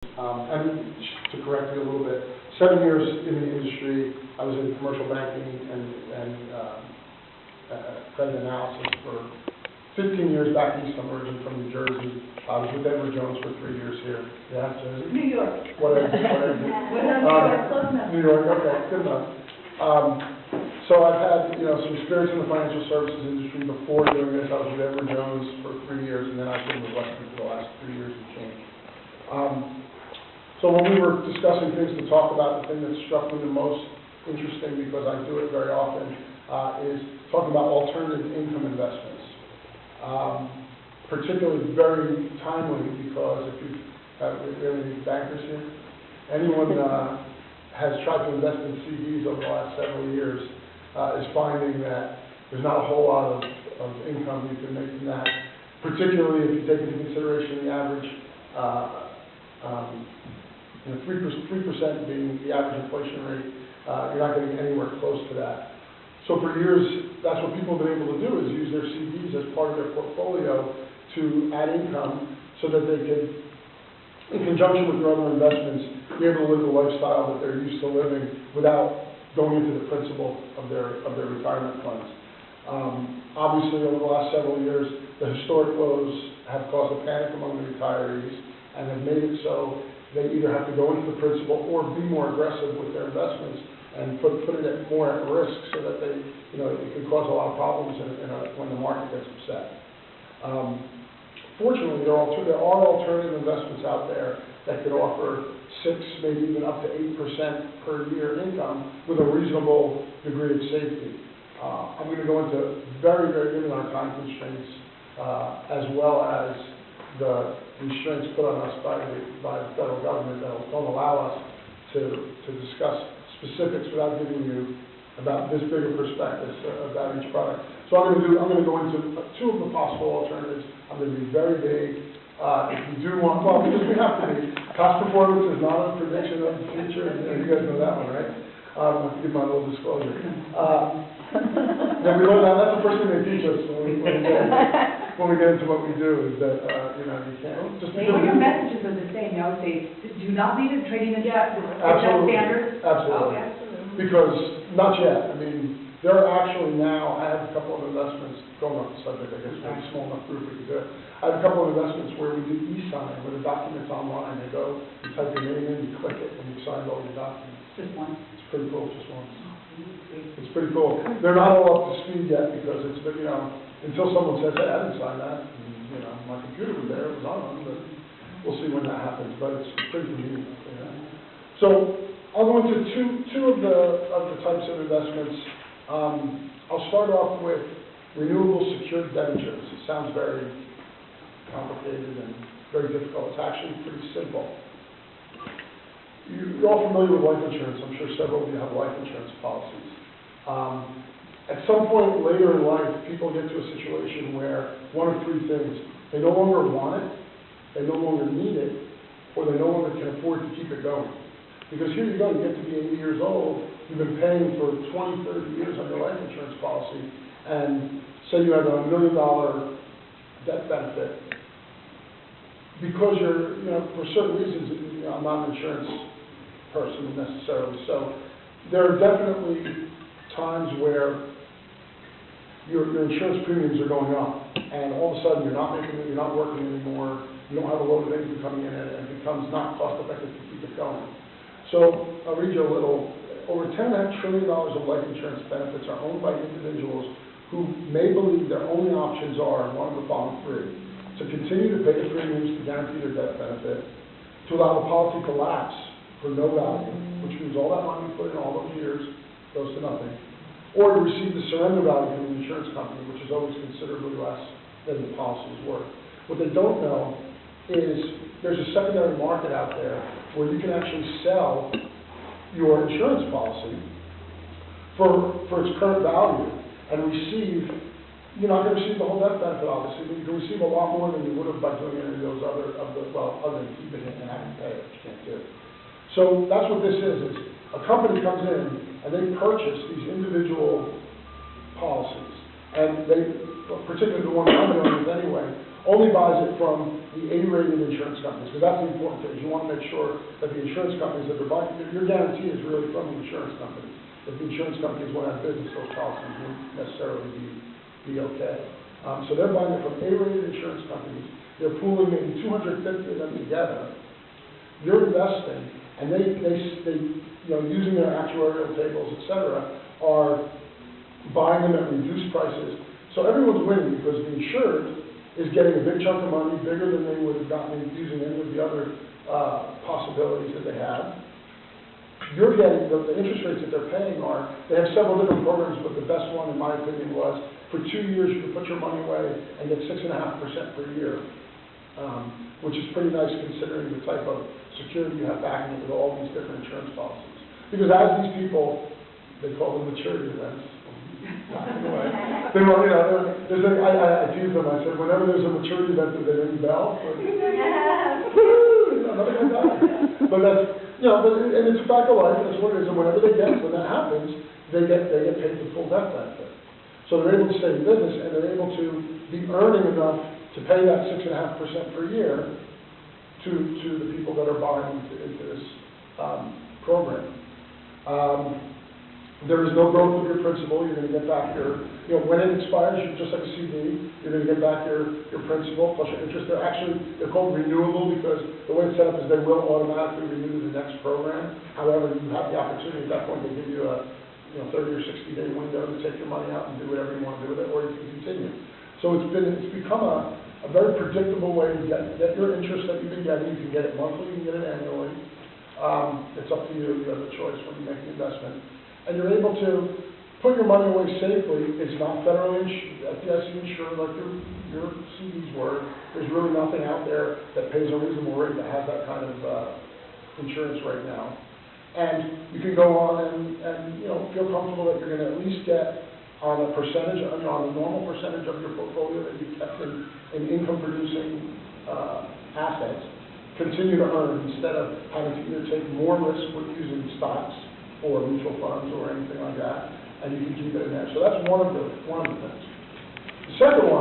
And to correct you a little bit, 7 years in the industry, I was in commercial banking and credit analysis for 15 years back east. I'm originally from New Jersey. I was with Edward Jones for 3 years here. Yeah, so New York. Whatever. New York, okay, good enough. So I've had, some experience in the financial services industry before doing this. I was with Edward Jones for 3 years, and then I've been with Western for the last 3 years and change. So when we were discussing things to talk about, the thing that struck me the most interesting, because I do it very often, is talking about alternative income investments. Particularly very timely, because if you have any bankers here, anyone has tried to invest in CDs over the last several years is finding that there's not a whole lot of income you can make from that, particularly if you take into consideration the average 3% being the average inflation rate. You're not getting anywhere close to that. So for years, that's what people have been able to do, is use their CDs as part of their portfolio to add income, so that they could, in conjunction with their other investments, be able to live the lifestyle that they're used to living without going into the principal of their retirement funds. Obviously, over the last several years, the historic lows have caused a panic among the retirees and have made it so they either have to go into the principal or be more aggressive with their investments and put it more at risk, so that they, it could cause a lot of problems when the market gets upset. Fortunately, there are alternative investments out there that could offer 6, maybe even up to 8% per year income with a reasonable degree of safety. I'm going to go into very, very given our time constraints, as well as the restraints put on us by the federal government that don't allow us to discuss specifics without giving you about this bigger perspective about each product. So I'm going to go into 2 of the possible alternatives. I'm going to be very vague. If you do want, well, because we have to be. Past performance is not a prediction of the future, and you guys know that one, right? I have to give my little disclosure. Then we learn that. That's the first thing they teach us when we get into what we do, is that you can't just. Well, your messages are the same. I would say, do not leave it trading in Absolutely. standards. Absolutely. Oh, absolutely. Because not yet. I mean, there are actually now. I have a couple of investments going off the subject. I guess we're a small enough group we can do it. I have a couple of investments where we do e-sign, where the documents online. They go, you type your name in, you click it, and you sign all your documents. Just one. It's pretty cool. Just once. It's pretty cool. They're not all up to speed yet, because it's been, until someone says, hey, I didn't sign that. And, my computer was there, it was on, but we'll see when that happens. But it's pretty convenient. So I'll go into two of the types of investments. I'll start off with renewable secured debentures. It sounds very complicated and very difficult. It's actually pretty simple. You're all familiar with life insurance. I'm sure several of you have life insurance policies. At some point later in life, people get to a situation where one of 3 things: they no longer want it, they no longer need it, or they no longer can afford to keep it going. Because here you go, you get to be 80 years old, you've been paying for 20, 30 years on your life insurance policy, and say you have a $1 million death benefit. Because you're, for certain reasons, I'm not an insurance person necessarily, so there are definitely times where your insurance premiums are going up, and all of a sudden you're not working anymore, you don't have a load of income coming in, and it becomes not cost effective to keep it going. So I'll read you a little. Over $10.5 trillion of life insurance benefits are owned by individuals who may believe their only options are one of the following 3: to continue to pay the premiums to guarantee their death benefit, to allow the policy to lapse for no value, which means all that money you put in all those years goes to nothing, or to receive the surrender value from the insurance company, which is always considerably less than the policy is worth. What they don't know is there's a secondary market out there where you can actually sell your insurance policy for its current value and receive. You're not going to receive the whole death benefit, obviously, but you can receive a lot more than you would have by doing any of those other than keeping it and having to pay it, which you can't do. So that's what this is. A company comes in and they purchase these individual policies, and they, particularly the one I'm dealing with anyway, only buys it from the A-rated insurance companies, because that's the important thing. You want to make sure that the insurance companies that they're buying, your guarantee is really from the insurance companies. If the insurance companies went out of business, those policies wouldn't necessarily be okay. So they're buying it from A-rated insurance companies. They're pooling maybe 250 of them together. You're investing, and they using their actuarial tables, et cetera, are buying them at reduced prices. So everyone's winning because the insured is getting a big chunk of money, bigger than they would have gotten using any of the other possibilities that they have. You're getting, the interest rates that they're paying are, they have several different programs, but the best one, in my opinion, was for 2 years you can put your money away and get 6.5% per year, which is pretty nice considering the type of security you have backing it with all these different insurance policies. Because as these people, they call them maturity events. They want, there's I tease them, I said, whenever there's a maturity event, they ring the bell. Nothing like that. But that's, and it's a fact of life, that's what it is, and whenever when that happens, they get paid the full death benefit. So they're able to stay in business, and they're able to be earning enough to pay that 6.5% per year to the people that are buying into this program. There is no growth of your principal. You're going to get back your, when it expires, just like a CD, you're going to get back your principal plus your interest. They're called renewable because the way it's set up is they will automatically renew the next program. However, you have the opportunity at that point to give you a 30 or 60-day window to take your money out and do whatever you want to do with it, or you can continue. So it's become a very predictable way to get your interest that you've been getting. You can get it monthly, you can get it annually. It's up to you. You have the choice when you make the investment. And you're able to put your money away safely. It's not federally FDIC insured like your CDs were. There's really nothing out there that pays a reasonable rate that has that kind of insurance right now. And you can go on and feel comfortable that you're going to at least get on a percentage, on a normal percentage of your portfolio that you've kept in income-producing assets, continue to earn instead of having to either take more risk with using stocks or mutual funds or anything like that, and you can keep it in there. So that's one of the things. The second one